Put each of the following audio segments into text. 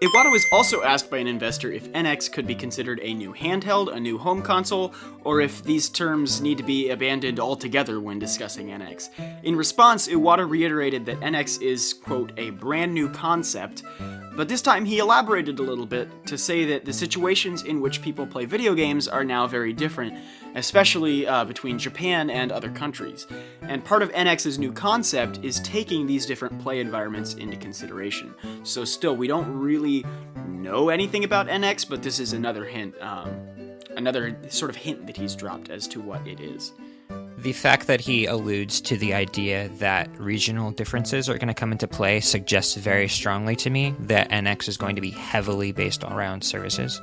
Iwata was also asked by an investor if NX could be considered a new handheld, a new home console, or if these terms need to be abandoned altogether when discussing NX. In response, Iwata reiterated that NX is, quote, a brand new concept, but this time he elaborated a little bit to say that the situations in which people play video games are now very different, especially between Japan and other countries. And part of NX's new concept is taking these different play environments into consideration. So still, we don't really know anything about NX, but this is another hint, another sort of hint that he's dropped as to what it is. The fact that he alludes to the idea that regional differences are going to come into play suggests very strongly to me that NX is going to be heavily based around services,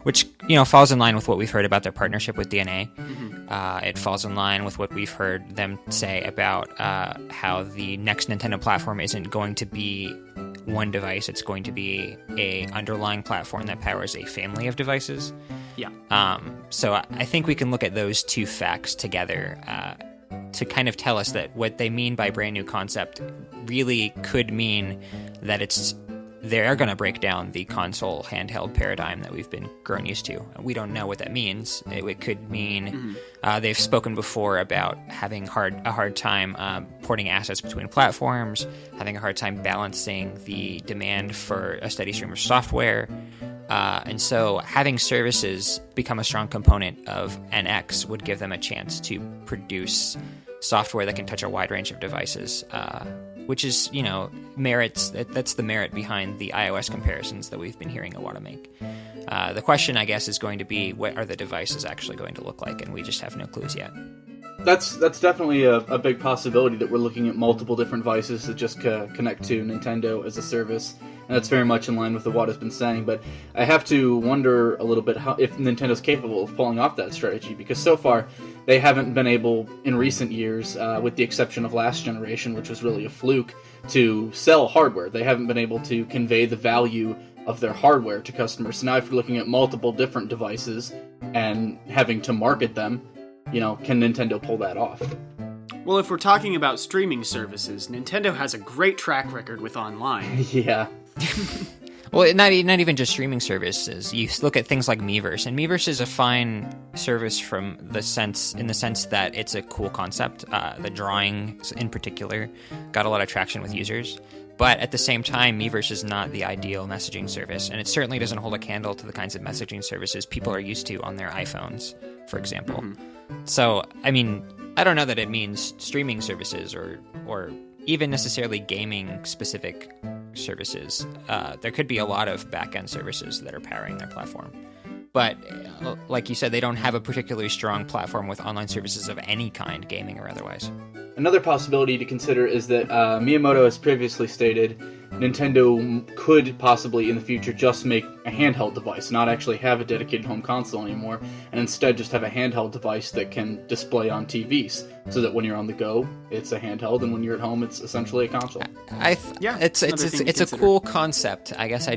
which, falls in line with what we've heard about their partnership with DNA. Mm-hmm. It falls in line with what we've heard them say about how the next Nintendo platform isn't going to be one device. It's going to be a underlying platform that powers a family of devices. Yeah. So I think we can look at those two facts together to kind of tell us that what they mean by brand new concept really could mean that they're going to break down the console handheld paradigm that we've been grown used to. We don't know what that means. It could mean they've spoken before about having a hard time porting assets between platforms, having a hard time balancing the demand for a steady stream of software. And so having services become a strong component of NX would give them a chance to produce software that can touch a wide range of devices, which is, merits. That's the merit behind the iOS comparisons that we've been hearing Iwata make. The question, I guess, is going to be, what are the devices actually going to look like? And we just have no clues yet. That's definitely a big possibility that we're looking at multiple different devices that just connect to Nintendo as a service, and that's very much in line with what has been saying. But I have to wonder a little bit if Nintendo's capable of pulling off that strategy, because so far they haven't been able, in recent years, with the exception of last generation, which was really a fluke, to sell hardware. They haven't been able to convey the value of their hardware to customers. So now if you're looking at multiple different devices and having to market them, can Nintendo pull that off? Well, if we're talking about streaming services, Nintendo has a great track record with online. Yeah. Well, not even just streaming services. You look at things like Miiverse, and Miiverse is a fine service in the sense that it's a cool concept. The drawing, in particular, got a lot of traction with users. But at the same time, Miiverse is not the ideal messaging service, and it certainly doesn't hold a candle to the kinds of messaging services people are used to on their iPhones, for example. Mm-hmm. So, I don't know that it means streaming services or even necessarily gaming-specific services. There could be a lot of back-end services that are powering their platform. But, like you said, they don't have a particularly strong platform with online services of any kind, gaming or otherwise. Another possibility to consider is that Miyamoto has previously stated Nintendo could possibly in the future just make a handheld device, not actually have a dedicated home console anymore, and instead just have a handheld device that can display on TVs, so that when you're on the go, it's a handheld, and when you're at home, it's essentially a console. It's a cool concept. I guess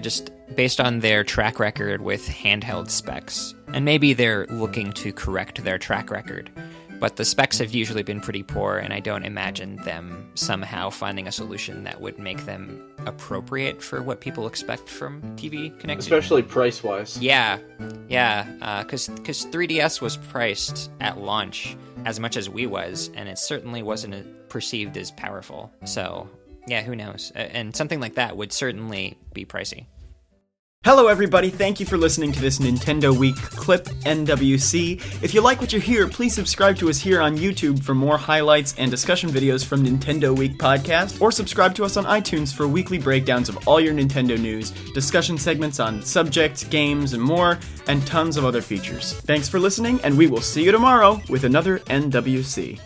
based on their track record with handheld specs, and maybe they're looking to correct their track record. But the specs have usually been pretty poor, and I don't imagine them somehow finding a solution that would make them appropriate for what people expect from TV connected. Especially price-wise. Yeah, because 3DS was priced at launch as much as Wii was, and it certainly wasn't perceived as powerful. So, yeah, who knows? And something like that would certainly be pricey. Hello everybody, thank you for listening to this Nintendo Week clip, NWC. If you like what you hear, please subscribe to us here on YouTube for more highlights and discussion videos from Nintendo Week podcast, or subscribe to us on iTunes for weekly breakdowns of all your Nintendo news, discussion segments on subjects, games, and more, and tons of other features. Thanks for listening, and we will see you tomorrow with another NWC.